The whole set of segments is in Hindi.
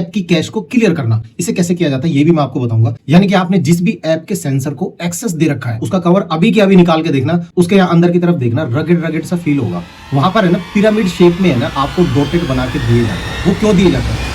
ऐप की कैश को क्लियर करना, इसे कैसे किया जाता है ये भी मैं आपको बताऊंगा। यानी कि आपने जिस भी ऐप के सेंसर को एक्सेस दे रखा है उसका कवर अभी के अभी निकाल के देखना, उसके यहाँ अंदर की तरफ देखना, रगड़ रगड़ सा फील होगा। वहां पर है ना पिरामिड शेप में है ना आपको डॉटेड बना के दिए जाते हैं। वो क्यों दिए जाते हैं?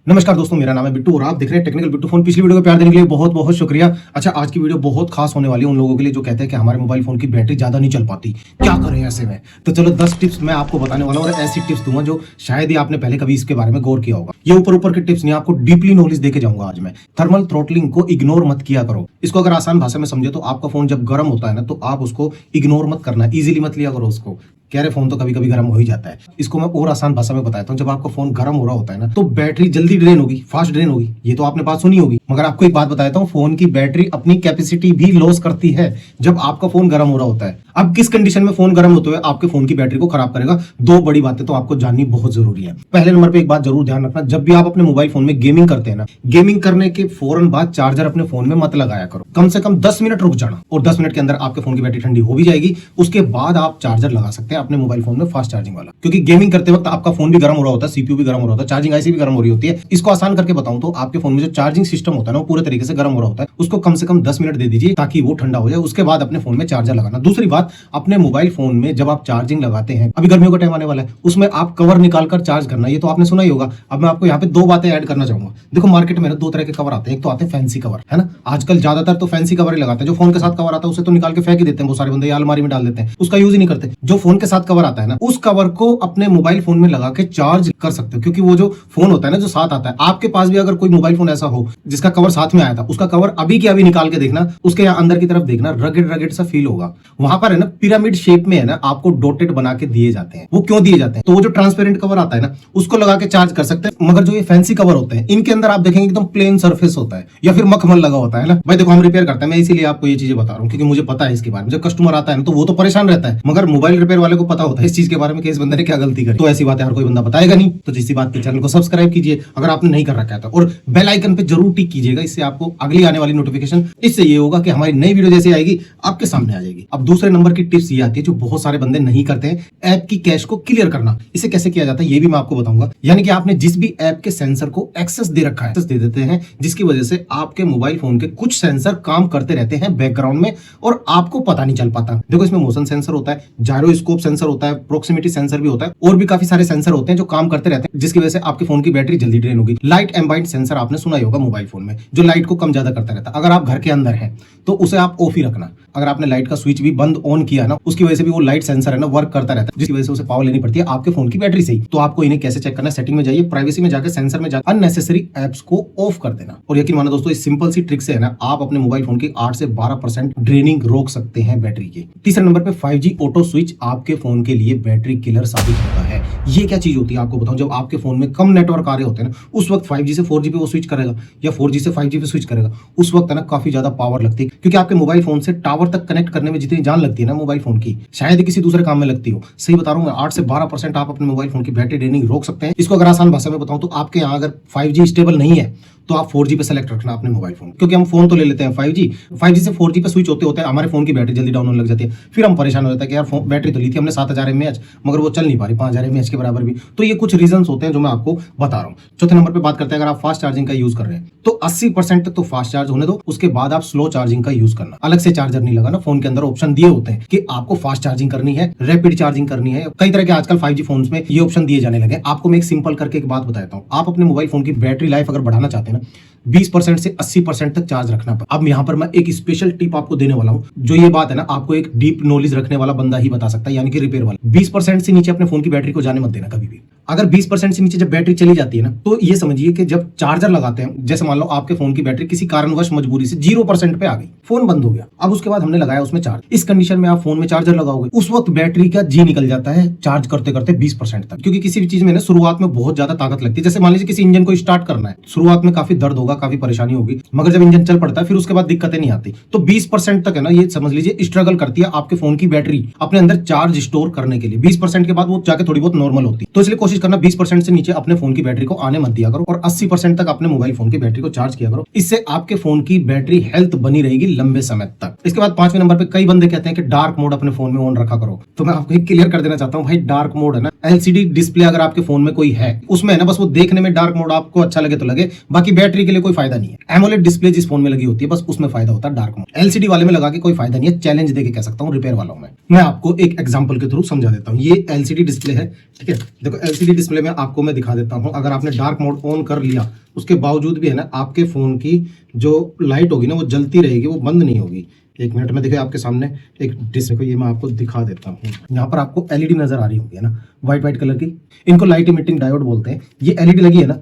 नमस्कार दोस्तों, मेरा नाम है बिट्टू और आप देख रहे हैं टेक्निकल बिट्टू फोन। पिछली वीडियो को प्यार देने के लिए बहुत बहुत शुक्रिया। अच्छा, आज की वीडियो बहुत खास होने वाली है उन लोगों के लिए जो कहते हैं कि हमारे मोबाइल फोन की बैटरी ज्यादा नहीं चल पाती, क्या करें ऐसे में। तो चलो 10 टिप्स मैं आपको बताने वाला हूं और ऐसी टिप्स दूंगा जो शायद ही आपने पहले कभी इसके बारे में गौर किया होगा। ये ऊपर ऊपर के टिप्स नहीं, आपको डीपली नॉलेज देके जाऊंगा आज मैं। थर्मल थ्रोटलिंग को इग्नोर मत किया करो। इसको अगर आसान भाषा में समझे तो आपका फोन जब गर्म होता है ना तो आप उसको इग्नोर मत करना, इजीली मत लिया करो उसको। कह रहे फोन तो कभी कभी गर्म हो ही जाता है। इसको मैं और आसान भाषा में बताता हूँ। जब आपका फोन गर्म हो रहा होता है ना तो बैटरी जल्दी ड्रेन होगी, फास्ट ड्रेन होगी। ये तो आपने बात सुनी होगी, मगर आपको एक बात बताता हूँ, फोन की बैटरी अपनी कैपेसिटी भी लॉस करती है जब आपका फोन गर्म हो रहा होता है। अब किस कंडीशन में फोन गर्म होते हुए आपके फोन की बैटरी को खराब करेगा, दो बड़ी बातें तो आपको जाननी बहुत जरूरी है। पहले नंबर पे एक बात जरूर ध्यान रखना, जब भी आप अपने मोबाइल फोन में गेमिंग करते हैं ना, गेमिंग करने के फौरन बाद चार्जर अपने फोन में मत लगाया करो। कम से कम 10 मिनट रुक जाना और 10 मिनट के अंदर आपके फोन की बैटरी ठंडी हो भी जाएगी। उसके बाद आप चार्जर लगा सकते हैं अपने मोबाइल फोन में, फास्ट चार्जिंग वाला। क्योंकि गेमिंग करते वक्त आपका फोन भी गर्म हो रहा होता है, सीपीयू भी गर्म हो रहा होता है, चार्जिंग आईसी भी गर्म हो रही होती है। इसको आसान करके बताऊं तो आपके फोन में जो चार्जिंग सिस्टम होता है ना वो पूरे तरीके से गर्म हो रहा होता है। उसको कम से कम 10 मिनट दे दीजिए ताकि वो ठंडा हो जाए। उसके बाद अपने फोन में चार्जर लगाना। दूसरी बात, अपने मोबाइल फोन में जब आप चार्जिंग लगाते हैं, अभी गर्मियों का टाइम आने वाला है, उसमें आप कवर निकालकर चार्ज करना, ये तो आपने सुना ही होगा। अब मैं आपको यहाँ पे दो बातें ऐड करना चाहूंगा। देखो, मार्केट में ना दो तरह के कवर आते हैं। एक तो आते हैं फैंसी कवर, है ना, आजकल ज्यादातर तो फैंसी कवर ही लगाते हैं। जो फोन के साथ कवर आता है उसे तो निकाल के फेंक ही देते हैं बहुत सारे बंदे, या अलमारी में डाल देते हैं, उसका यूज ही नहीं करते। जो फोन के साथ कवर आता है ना, उस कवर को अपने मोबाइल फोन में लगा के चार्ज कर सकते हो। क्योंकि वो जो फोन होता है ना जो साथ आता है, आपके पास भी अगर कोई मोबाइल फोन ऐसा हो जिसका कवर साथ में आया था, उसका कवर अभी के अभी निकाल के देखना, उसके यहाँ अंदर की तरफ देखना, रगड़ रगड़ सा फील होगा। वहां पर है ना पिरामिड शेप में है ना आपको डॉटेड बना के दिए जाते हैं। वो क्यों दिए जाते हैं? तो वो जो ट्रांसपेरेंट कवर आता है ना उसको लगा के चार्ज कर सकते हैं। मगर जो ये फैंसी कवर होते हैं इनके अंदर आप देखेंगे एकदम प्लेन सरफेस होता है या फिर मखमल लगा होता है ना। भाई देखो, हम रिपेयर करते हैं, मैं इसीलिए आपको ये चीजें बता रहा हूँ क्योंकि मुझे पता है इसके बारे में। जब कस्टमर आता है ना तो वो तो परेशान रहता है, मगर मोबाइल रिपेयर वाले को पता होता है इस चीज के बारे में कि इस बंदे ने क्या गलती करी। तो ऐसी बात हर कोई बंदा बताएगा नहीं। तो जिस बात के चैनल को सब्सक्राइब कीजिए अगर आपने नहीं कर रखा है, और बेल आइकन पे जरूर टिक कीजिएगा। इससे आपको अगली आने वाली नोटिफिकेशन, इससे ये होगा कि हमारी नई वीडियो जैसे आएगी आपके सामने आ जाएगी। अब दूसरे नंबर की टिप्स ये आती है जो बहुत सारे बंदे नहीं करते हैं, ऐप की कैश को क्लियर करना। इसे कैसे किया जाता है ये भी मैं आपको बताऊंगा। यानी कि आपने जिस भी ऐप के सेंसर को एक्सेस दे रखा है, एक्सेस दे देते हैं, जिसकी वजह से आपके मोबाइल फोन के कुछ सेंसर काम करते रहते हैं बैकग्राउंड में और आपको पता नहीं चल पाता। देखो, इसमें मोशन सेंसर होता है, जायरोस्कोप सेंसर होता है, प्रोक्सिमिटी सेंसर भी होता है और भी काफी सारे सेंसर होते हैं जो काम करते रहते हैं, जिसकी वजह से आपके फोन की बैटरी जल्दी ड्रेन होगी। लाइट एम्बाइंड सेंसर आपने सुना ही होगा मोबाइल फोन में, जो लाइट को कम ज्यादा करता रहता है। अगर आप घर के अंदर हैं तो उसे आप ऑफ ही रखना। अगर आपने लाइट का स्विच भी बंद ऑन किया ना, उसकी वजह से भी वो लाइट सेंसर है ना वर्क करता रहता है, जिसकी वजह से उसे पावर लेनी पड़ती है आपके फोन की बैटरी से ही। तो आपको इन्हें कैसे चेक करना है? सेटिंग में जाइए, प्राइवेसी में जाकर सेंसर में जाकर अननेसेसरी एप्स को ऑफ कर देना। और यकीन मानो दोस्तों, इस सिंपल सी ट्रिक से है ना आप अपने मोबाइल फोन की 8 से 12% ड्रेनिंग रोक सकते हैं बैटरी की। तीसरे नंबर पे 5G ऑटो स्विच आपके फोन के लिए बैटरी किलर साबित होता है। ये क्या चीज होती है आपको बताऊं। जब आपके फोन में कम नेटवर्क आ रहे होते हैं ना, उस वक्त 5G से 4G पे वो स्विच करेगा या 4G से 5G पे स्विच करेगा, उस वक्त है ना काफी ज्यादा पावर लगती है। क्योंकि आपके मोबाइल फोन से टावर तक कनेक्ट करने में जितनी जान लगती है ना मोबाइल फोन की, शायद किसी दूसरे काम में लगती हो। सही बता रहा हूं मैं, 8 से 12% आप अपने मोबाइल फोन की बैटरी ड्रेनिंग रोक सकते हैं। इसको अगर आसान भाषा में बताऊं तो आपके यहाँ अगर 5G स्टेबल नहीं है तो आप 4G पे सेलेक्ट रखना अपने मोबाइल फोन। क्योंकि हम फोन तो ले लेते हैं 5G से 4G पे स्विच होते हैं, हमारे फोन की बैटरी जल्दी डाउन होने लग जाती है। फिर हम परेशान हो जाते हैं कि यार बैटरी तो ली थी हमने 7000 mAh, मगर वो चल नहीं पा रही 5000 mAh के बराबर भी। तो ये कुछ रीजन होते हैं जो मैं आपको बता रहा हूँ। चौथे नंबर पे बात करते हैं, अगर आप फास्ट चार्जिंग का यूज कर रहे हैं तो 80% तक तो फास्ट चार्ज होने दो, उसके बाद आप स्लो चार्जिंग का यूज करना। अलग से चार्जर नहीं लगाना। फोन के अंदर ऑप्शन दिए होते हैं कि आपको फास्ट चार्जिंग करनी है, रैपिड चार्जिंग करनी है। कई तरह के आजकल 5G फोन्स में ये ऑप्शन दिए जाने लगे। आपको मैं एक सिंपल करके एक बात बताता हूँ। आप अपने मोबाइल फोन की बैटरी लाइफ अगर बढ़ाना चाहते हैं ना, 20% से 80% तक चार्ज रखना। अब यहाँ पर मैं एक स्पेशल टिप आपको देने वाला हूँ, जो ये बात है ना आपको एक डीप नॉलेज रखने वाला बंदा ही बता सकता है, यानी कि रिपेयर वाला। 20% से नीचे अपने फोन की बैटरी को जाने मत देना कभी भी। अगर 20% से नीचे जब बैटरी चली जाती है ना, तो ये समझिए कि जब चार्जर लगाते हैं, जैसे मान लो आपके फोन की बैटरी किसी कारणवश मजबूरी से 0% पे आ गई, फोन बंद हो गया, अब उसके बाद हमने लगाया उसमें चार्ज, इस कंडीशन में आप फोन में चार्जर लगाओगे, उस वक्त बैटरी का जी निकल जाता है चार्ज करते करते 20% तक। क्योंकि किसी भी चीज में ना शुरुआत में बहुत ज्यादा ताकत लगती है। जैसे मान लीजिए किसी इंजन को स्टार्ट करना है, शुरुआत में काफी दर्द होगा, काफी परेशानी होगी, मगर जब इंजन चल पड़ता है फिर उसके बाद दिक्कतें नहीं आती। तो 20% तक है ना, ये समझ लीजिए स्ट्रगल करती है आपके फोन की बैटरी अपने अंदर चार्ज स्टोर करने के लिए। 20% के बाद वो जाके थोड़ी बहुत नॉर्मल होती है। तो इसलिए कोशिश कोशिश करना 20% से नीचे अपने फोन की बैटरी को आने मत दिया करो और 80% तक अपने मोबाइल फोन की बैटरी को चार्ज किया करो। इससे आपके फोन की बैटरी हेल्थ बनी रहेगी लंबे समय तक। इसके बाद 5वें नंबर पे कई बंदे कहते हैं कि डार्क मोड अपने फोन में ऑन रखा करो। तो मैं आपको क्लियर कर देना चाहता हूँ भाई, डार्क मोड है ना, एलसीडी डिस्प्ले अगर आपके फोन में कोई है उसमें है ना, बस वो देखने में डार्क मोड आपको अच्छा लगे तो लगे, बाकी बैटरी के लिए कोई फायदा नहीं है। एमोलेड डिस्प्ले जिस फोन में लगी होती है बस उसमें फायदा होता है डार्क मोड। एलसीडी वाले में लगा के कोई फायदा नहीं है। चैलेंज देके कह सकता हूँ रिपेयर वालों में। मैं आपको एक एग्जांपल के थ्रू समझा देता हूँ। ये एलसीडी डिस्प्ले है, ठीक है। देखो एलसीडी डिस्प्ले में आपको मैं दिखा देता हूँ। अगर आपने डार्क मोड ऑन कर लिया उसके बावजूद भी है ना, आपके फोन की जो लाइट होगी ना वो जलती रहेगी, वो बंद नहीं होगी। एक मिनट में देखिए आपके सामने एक डिस्प्ले को ये मैं आपको दिखा देता हूँ। यहाँ पर आपको एलईडी नजर आ रही होगी ना, व्हाइट कलर की। इनको लाइट इमिटिंग डायोड बोलते हैं। ये एलईडी लगी है ना,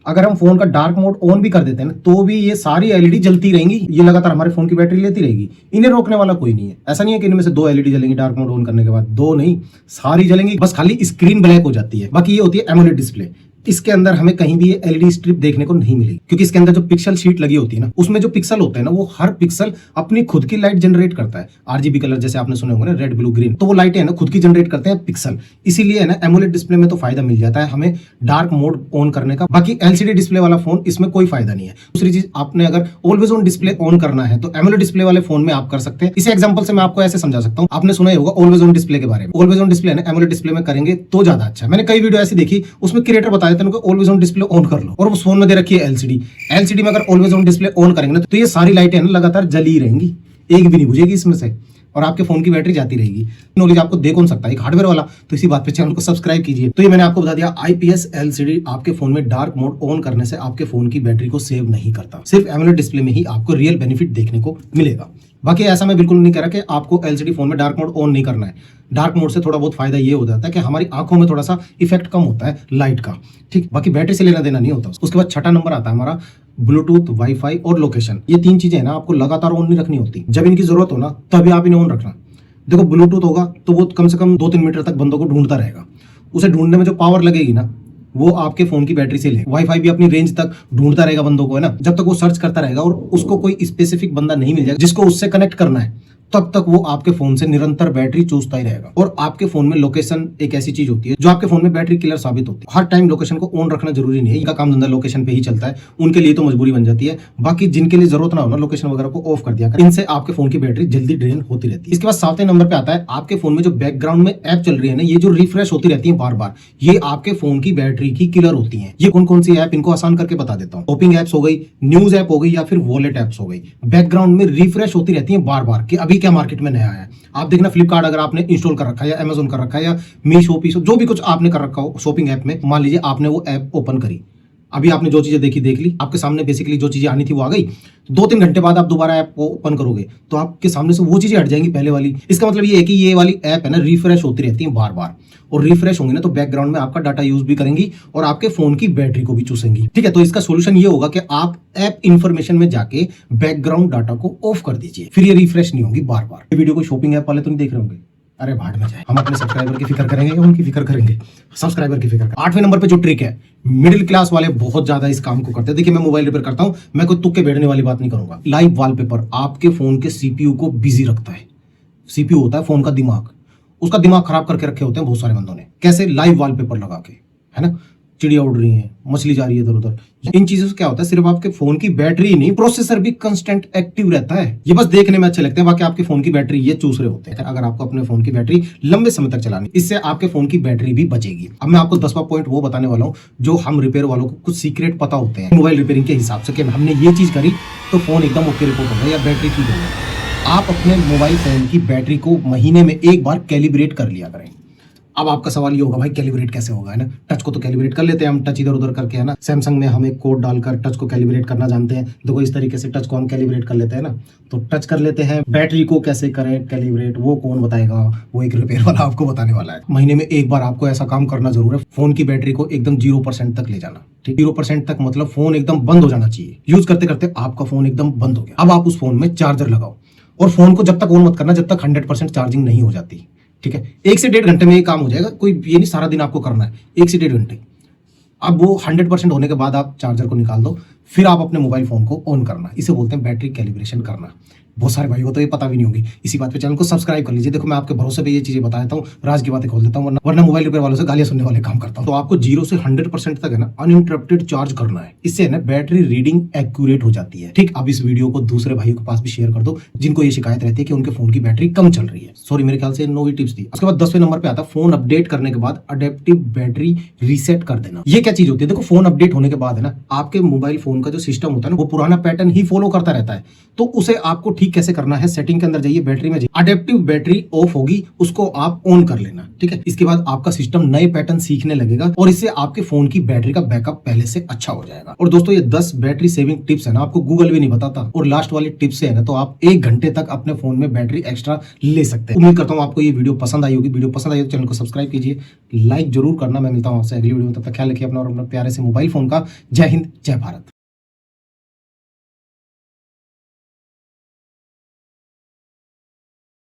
अगर हम फोन का डार्क मोड ऑन भी कर देते हैं ना तो भी ये सारी एलईडी जलती रहेंगी। ये लगातार हमारे फोन की बैटरी लेती रहेगी। इन्हें रोकने वाला कोई नहीं है। ऐसा नहीं है कि इनमें से 2 एलईडी जलेंगी डार्क मोड ऑन करने के बाद, 2 नहीं, सारी जलेंगी, बस खाली स्क्रीन ब्लैक हो जाती है। बाकी ये होती है एमोलेड डिस्प्ले। इसके अंदर हमें कहीं भी ये एलईडी स्ट्रिप देखने को नहीं मिलेगी, क्योंकि इसके अंदर जो पिक्सल शीट लगी होती है ना, उसमें जो पिक्सल होता है ना, वो हर पिक्सल अपनी खुद की लाइट जनरेट करता है। आरजीबी कलर जैसे आपने सुने होंगे ना, रेड ब्लू ग्रीन, तो वो लाइटें है ना खुद की जनरेट करते हैं पिक्सल। इसीलिए है ना एमोलेड डिस्प्ले में तो फायदा मिल जाता है हमें डार्क मोड ऑन करने का। बाकी एलसीडी डिस्प्ले वाला फोन इसमें कोई फायदा नहीं है। दूसरी चीज, आपने अगर ऑलवेज ऑन डिस्प्ले ऑन करना है तो एमोलेड डिस्प्ले वाले फोन में आप कर सकते हैं। इसे एग्जांपल से मैं आपको ऐसे समझा सकता हूं। आपने सुना ही होगा ऑलवेज ऑन डिस्प्ले के बारे में। ऑलवेज ऑन डिस्प्ले ना एमोलेड डिस्प्ले में करेंगे तो ज्यादा अच्छा है। मैंने कई वीडियो ऐसी देखी, उसमें क्रिएटर बताए थे उनको ऑलवेज ऑन ऑन कर लो, और उस फोन में दे रखी है एलसीडी में अगर ऑलवेज ऑन डिस्प्ले ऑन करेंगे ना तो ये सारी लाइटें ना लगातार जली रहेंगी, एक भी नहीं बुझेगी इसमें से, और आपके फोन की बैटरी जाती रहेगी। नॉलेज आपको दे कौन सकता है, एक हार्डवेयर वाला। तो इसी बात पे चैनल को सब्सक्राइब कीजिए। तो ये मैंने आपको बता दिया, आईपीएस एलसीडी आपके फोन में डार्क मोड ऑन करने से आपके फोन की बैटरी को सेव नहीं करता। सिर्फ एमोलेड डिस्प्ले में ही आपको रियल बेनिफिट देखने को मिलेगा। बाकी ऐसा मैं बिल्कुल नहीं कह रहा कि आपको एलसीडी फोन में डार्क मोड ऑन नहीं करना है। डार्क मोड से थोड़ा बहुत फायदा ये हो जाता है कि हमारी आंखों में थोड़ा सा इफेक्ट कम होता है लाइट का, ठीक। बाकी बैटरी से लेना देना नहीं होता। उसके बाद 6वां नंबर आता है हमारा ब्लूटूथ, वाईफाई और लोकेशन। ये 3 चीजें है ना आपको लगातार ऑन नहीं रखनी होती। जब इनकी जरूरत हो ना तभी आप इन्हें ऑन रखना। देखो ब्लूटूथ होगा तो वो कम से कम 2-3 मीटर तक बंदों को ढूंढता रहेगा। उसे ढूंढने में जो पावर लगेगी ना वो आपके फोन की बैटरी से ले। वाईफाई भी अपनी रेंज तक ढूंढता रहेगा बंदों को, है ना। जब तक वो सर्च करता रहेगा और उसको कोई स्पेसिफिक बंदा नहीं मिल जाएगा जिसको उससे कनेक्ट करना है, तब तक वो आपके फोन से निरंतर बैटरी चूसता ही रहेगा। और आपके फोन में लोकेशन एक ऐसी चीज होती है जो आपके फोन में बैटरी किलर साबित होती है। हर टाइम लोकेशन को ऑन रखना जरूरी नहीं है। इनका काम धंधा लोकेशन पे ही चलता है, उनके लिए तो मजबूरी बन जाती है। बाकी जिनके लिए जरूरत ना हो ना लोकेशन वगैरह को ऑफ कर दिया कर। इनसे आपके फोन की बैटरी जल्दी ड्रेन होती रहती है। इसके बाद 7वें नंबर पे आता है आपके फोन में जो बैकग्राउंड में ऐप चल रही है ना, ये जो रिफ्रेश होती रहती है बार बार, ये आपके फोन की बैटरी की किलर होती है। ये कौन कौन सी ऐप, इनको आसान करके बता देता हूँ। शॉपिंग एप्स हो गई, न्यूज ऐप हो गई या फिर वॉलेट एप्स हो गई। बैकग्राउंड में रिफ्रेश होती रहती है बार बार कि अभी क्या मार्केट में नया है। आप देखना फ्लिपकार्ट अगर आपने इंस्टॉल कर रखा है या अमेज़न कर रखा है या मीशो पीशो, जो भी कुछ आपने कर रखा हो शॉपिंग ऐप में, मान लीजिए आपने वो ऐप ओपन करी, अभी आपने जो चीजें देखी देख ली, आपके सामने बेसिकली जो चीजें आनी थी वो आ गई। 2-3 घंटे बाद आप दोबारा ऐप को ओपन करोगे तो आपके सामने से वो चीजें हट जाएंगी पहले वाली। इसका मतलब ये है कि ये वाली ऐप है ना रिफ्रेश होती रहती है बार बार, और रिफ्रेश होंगी ना तो बैकग्राउंड में आपका डाटा यूज भी करेंगी और आपके फोन की बैटरी को भी चूसेंगी, ठीक है। तो इसका सोल्यूशन ये होगा कि आप ऐप इन्फॉर्मेशन में जाके बैकग्राउंड डाटा को ऑफ कर दीजिए, फिर ये रिफ्रेश नहीं होंगी बार बार। ये वीडियो को शॉपिंग ऐप वाले तो नहीं देख रहे होंगे, अरे भाड़ में जाए। हम अपने सब्सक्राइबर की फिक्र करेंगे या उनकी फिक्र करेंगे? सब्सक्राइबर की फिक्र। 8वें नंबर पे जो ट्रिक है, मिडिल क्लास वाले बहुत ज्यादा इस काम को करते हैं। देखिए मैं मोबाइल रिपेयर करता हूं, मैं कोई तुक्के बैठने वाली बात नहीं करूंगा। लाइव वॉलपेपर आपके फोन के सीपीयू को बिजी रखता है। सीपीयू होता है फोन का दिमाग, उसका दिमाग खराब करके रखे होते हैं बहुत सारे बंदों ने। कैसे? लाइव वॉलपेपर लगा के, है ना। चिड़िया उड़ रही है, मछली जा रही है इधर उधर। इन चीजों से क्या होता है, सिर्फ आपके फोन की बैटरी नहीं, प्रोसेसर भी कंस्टेंट एक्टिव रहता है। ये बस देखने में अच्छे लगते हैं, बाकी आपके फोन की बैटरी ये चूस रहे होते हैं। अगर आपको अपने फोन की बैटरी लंबे समय तक चलानी, इससे आपके फोन की बैटरी भी बचेगी। अब मैं आपको 10वां पॉइंट वो बताने वाला हूँ जो हम रिपेयर वालों को कुछ सीक्रेट पता होते हैं मोबाइल रिपेयरिंग के हिसाब से, कि हमने ये चीज करी तो फोन एकदम ओके रिपोर्ट हो गया या बैटरी ठीक हो गई। आप अपने मोबाइल फोन की बैटरी को महीने में एक बार कैलिब्रेट कर लिया करें। अब आपका सवाल ये होगा, भाई कैलिब्रेट कैसे होगा, है ना। टच को तो कैलिब्रेट कर लेते हैं हम, टच इधर उधर करके, है ना। सैमसंग में हम एक कोड डालकर टच को कैलिब्रेट करना जानते हैं। देखो इस तरीके से टच को हम कैलिब्रेट कर लेते हैं ना, तो टच कर लेते हैं। बैटरी को कैसे करें कैलिब्रेट, वो कौन बताएगा, वो एक रिपेयर वाला आपको बताने वाला है। महीने में एक बार आपको ऐसा काम करना जरूर है, फोन की बैटरी को एकदम 0% तक ले जाना, ठीक। 0% तक मतलब फोन एकदम बंद हो जाना चाहिए। यूज करते करते आपका फोन एकदम बंद हो गया। अब आप उस फोन में चार्जर लगाओ, और फोन को जब तक ऑन मत करना जब तक 100% चार्जिंग नहीं हो जाती, ठीक है। 1 से 1.5 घंटे में ये काम हो जाएगा, कोई ये नहीं सारा दिन आपको करना है, 1 से 1.5 घंटे। अब वो 100% होने के बाद आप चार्जर को निकाल दो, फिर आप अपने मोबाइल फोन को ऑन करना। इसे बोलते हैं बैटरी कैलिब्रेशन करना, बहुत सारे भाइयों को तो ये पता भी नहीं होगी। इसी बात पे चैनल को सब्सक्राइब कर लीजिए। देखो मैं आपके भरोसे पे ये चीजें बता देता हूँ, राज की बातें खोल देता हूँ, वरना मोबाइल रिपेयर वालों से गालियां सुनने वाले काम करता हूँ। तो आपको 0 से 100% तक है ना अनइंटरप्टेड चार्ज करना है। इससे है ना बैटरी रीडिंग एक्यूरेट हो जाती है। ठीक, अब इस वीडियो को दूसरे भाइयों के पास भी शेयर कर दो जिनको ये शिकायत रहती है कि उनके फोन की बैटरी कम चल रही है। सॉरी, मेरे ख्याल से 9 टिप्स थी। उसके बाद 10वें नंबर पे आता फोन अपडेट करने के बाद अडेप्टिव बैटरी रीसेट कर देना। ये क्या चीज होती है? देखो फोन अपडेट होने के बाद है ना आपके मोबाइल फोन का जो सिस्टम होता है ना वो पुराना पैटर्न ही फॉलो करता रहता है। तो उसे आपको ठीक कैसे करना है, सेटिंग के अंदर जाइए, बैटरी में जाइए, अडेप्टिव बैटरी ऑफ होगी उसको आप ऑन कर लेना। ठीक है, इसके बाद आपका सिस्टम नए पैटर्न सीखने लगेगा और इससे आपके फोन की बैटरी का बैकअप पहले से अच्छा हो जाएगा। और दोस्तों ये 10 बैटरी सेविंग टिप्स है ना आपको गूगल भी नहीं बताता। और लास्ट वाली टिप्स है ना तो आप 1 घंटे तक अपने फोन में बैटरी एक्स्ट्रा ले सकते हैं। उम्मीद करता हूँ आपको ये वीडियो पसंद आई होगी। वीडियो पसंद आई तो चैनल को सब्सक्राइब कीजिए, लाइक जरूर करना। मैं मिलता हूँ आपसे अगली वीडियो में, तब तक ख्याल रखिए अपना और अपना प्यारे से मोबाइल फोन का। जय हिंद, जय भारत।